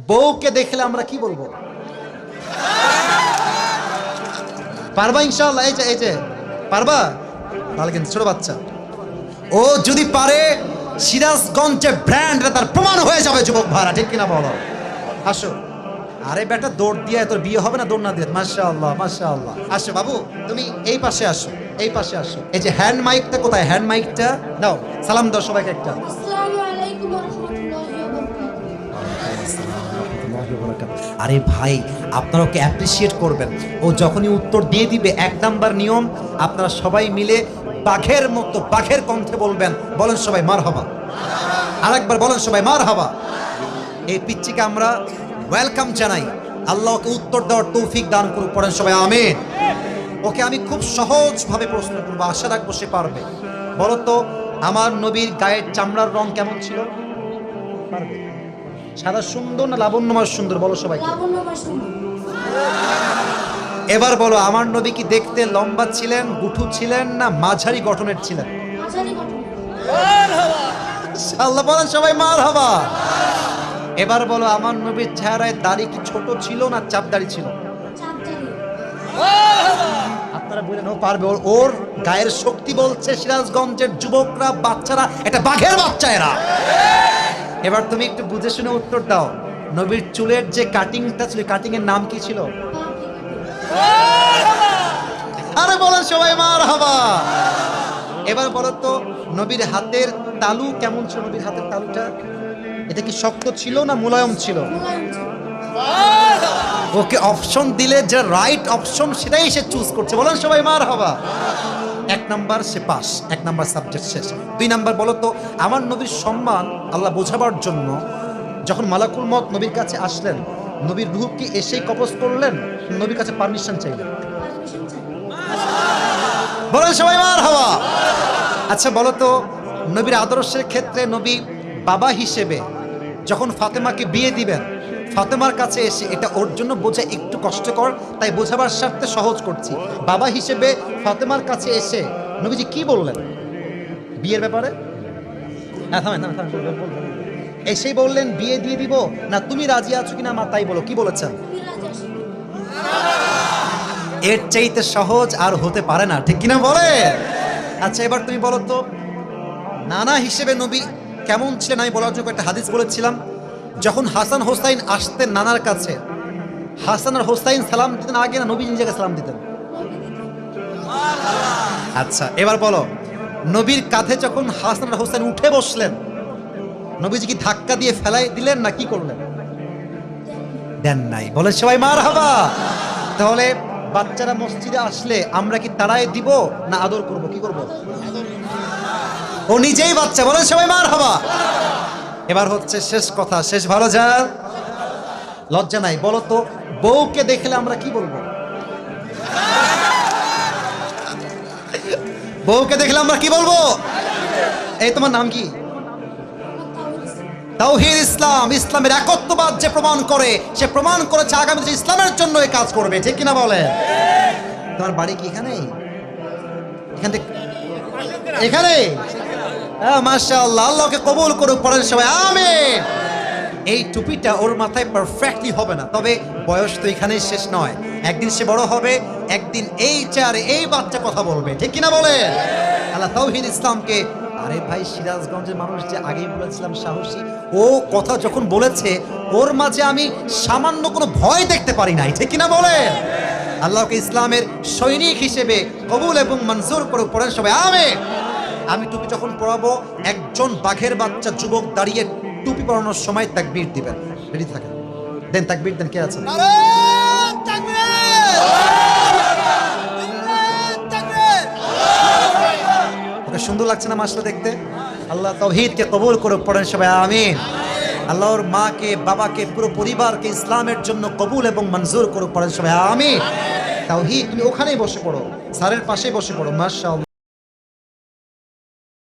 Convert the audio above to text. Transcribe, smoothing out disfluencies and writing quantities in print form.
বউকে দেখলে আমরা কি বলবো? পারবা ইনশাআল্লাহ? এই যে পারবা? তাহলে কিন্তু ছোট বাচ্চা ও যদি পারে সিরাজগঞ্জে ব্র্যান্ড তার প্রমাণ হয়ে যাবে যুবক ভাড়া, ঠিক কিনা বলো? আসো। আরে বেটা দৌড় দিয়ে তোর বিয়ে হবে না দৌড় না দিয়ে? মাশাআল্লাহ মাশাআল্লাহ। আসো বাবু, তুমি এই পাশে আসো, এই পাশে আসো। এই যে হ্যান্ড মাইকটা কোথায়? হ্যান্ড মাইকটা দাও, সালাম দাও সবাইকে একটা। আসসালামু আলাইকুম ওয়া রাহমাতুল্লাহি ওয়া বারাকাতুহু। আরে ভাই, আপনারা ওকে অ্যাপ্রিসিয়েট করবেন। ও যখনই উত্তর দিয়ে দিবে, 1 নাম্বার নিয়ম, আপনারা সবাই মিলে বাঘের মতো বাঘের কণ্ঠে বলবেন। বলেন সবাই মারহাবা। আরেকবার বলেন সবাই মারহাবা। এই পিচ্চিকে আমরা ওয়েলকাম জানাই। আল্লাহ ওকে উত্তর দেওয়ার তৌফিক দান করুক। পড়েন সবাই আমিন। ওকে আমি খুব সহজভাবে প্রশ্ন করবো, আশা রাখবো সে পারবে। বলো তো, আমার নবীর গায়ের চামড়ার রং কেমন ছিল? পারবে? সাদা সুন্দর না লাবণ্যময় সুন্দর? বলো সবাই। লাবণ্যময় সুন্দর। এবার বলো, আমার নবী কি দেখতে লম্বা ছিলেন, গুঠু ছিলেন, না মাঝারি গঠনের ছিলেন? মাঝারি গঠন। আল্লাহ বলেন সবাই মারহাবা। এবার বলো, আমার নবীর চেহারায় দাড়ি কি ছোট ছিল না চাপ দাড়ি ছিল? চাঁদদারি। আপনারা বলেন ও পারবে। ওর গায়ের শক্তি বলছে সিরাজগঞ্জের যুবকরা, বাচ্চারা একটা বাঘের বাচ্চা এরা। এবার তুমি একটু বুঝে শুনে উত্তর দাও। নবীর চুলের যে কাটিংটা ছিল, কাটিং এর নাম কি ছিল? আরে বলেন সবাই মারহাবা। এবার বলো তো, নবীর হাতের তালু কেমন ছিল? নবীর হাতের তালুটা এটা কি শক্ত ছিল না মুলায়ম ছিল? মুলায়ম ছিল। ওকে অপশন দিলে যে রাইট অপশন সেটাই সে চুজ করছে। বলেন সবাই মারহাবা। 1 নাম্বার সে পাস, 1 নাম্বার সাবজেক্ট শেষ। 2 নাম্বার বলো তো, আমার নবীর সম্মান আল্লাহ বোঝাবার জন্য যখন মালাকুল মউত নবীর কাছে আসলেন, নবীর রূহ কি এসেই কবজ করলেন, নবীর কাছে পারমিশন চাইলেন? পারমিশন চাই। বলেন সবাই মারহাবা। আচ্ছা বলো তো, নবীর আদর্শের ক্ষেত্রে নবী বাবা হিসেবে যখন ফাতেমাকে বিয়ে দিবেন, ফাতেমার কাছে এসে, এটা ওর জন্য বোঝা একটু কষ্টকর, তাই বোঝাবার স্বার্থে সহজ করছি। বাবা হিসেবে ফাতেমার কাছে এসে নবীজি কি বললেন বিয়ের ব্যাপারে? এসেই বললেন বিয়ে দিয়ে দিব, না তুমি রাজি আছো কিনা মা তাই বলো, কি বলেছেন? তুমি রাজি আছো? এর চাইতে সহজ আর হতে পারে না, ঠিক কিনা বলে? আচ্ছা এবার তুমি বলো তো, নানা হিসেবে নবী কেমন ছিলেন? আমি বলার জন্য একটা হাদিস বলেছিলাম, যখন হাসান হোসাইন আসতেন নানার কাছে, হাসান আর হোসাইন সালাম দিতেন আগে না নবী নিজেকে সালাম দিতেন? আচ্ছা এবার বলো, নবীর কাঁধে যখন হাসান আর হোসাইন উঠে বসলেন, নবীজি কি ধাক্কা দিয়ে ফেলাই দিলেন না কি করলেন? দেন নাই। বলে সবাই মারহাবা। তাহলে বাচ্চারা মসজিদে আসলে আমরা কি তাড়ায় দিব না আদর করব, কি করব? ও নিজেই বাচ্চা। বলে সবাই মারহাবা। এবার হচ্ছে শেষ কথা, শেষ ভালো যার লজ্জা নাই। বলো তো, বউকে দেখলে আমরা কি বলবো? বউকে দেখলে আমরা কি বলবো? এই তোমার নাম কি? তাওহীদ ইসলাম। ইসলামের একত্ববাদ যে প্রমাণ করে, সে প্রমাণ করেছে আগামীতে ইসলামের জন্য এই কাজ করবে, ঠিক কিনা বলে? তোমার বাড়ি কি এখানে? এখান থেকে এখানে? হ্যাঁ মাশাআল্লাহ, আল্লাহকে কবুল করুক। পড়েন সবাই আমিন। এই টুপিটা ওর মাথায় পারফেক্টলি হবে না, তবে বয়স তো এখানেই শেষ নয়। একদিন সে বড় হবে, একদিন এই চেয়ারে এই বাচ্চা কথা বলবে, ঠিক কিনা বলে? আল্লাহ তাওহীদ ইসলামকে, আরে ভাই সিরাজগঞ্জের মানুষ যে আগেই বলেছিলাম সাহসী, ও কথা যখন বলেছে ওর মাঝে আমি সামান্য কোনো ভয় দেখতে পারি নাই, ঠিক কিনা বলে? আল্লাহকে ইসলামের সৈনিক হিসেবে কবুল এবং মঞ্জুর করে। পড়েন সবাই আমিন। আমি টুপি যখন পরাবো, একজন বাঘের বাচ্চা যুবক দাঁড়িয়ে টুপি পরানোর সময় তাকবীর দিবেন। রেডি থাকেন, দেন তাকবীর দেন। কে আছেন? ওকে সুন্দর লাগছে না মাশাআল্লাহ দেখতে? আল্লাহ তাওহীদকে কবুল করুক। পড়েন সবাই আমিন। আল্লাহর মাকে, বাবাকে, পুরো পরিবারকে ইসলামের জন্য কবুল এবং মঞ্জুর করুক। পড়েন সবাই আমিন। তাওহীদ, তুমি ওখানেই বসে পড়ো, স্যারের পাশেই বসে পড়ো। মাশাআল্লাহ।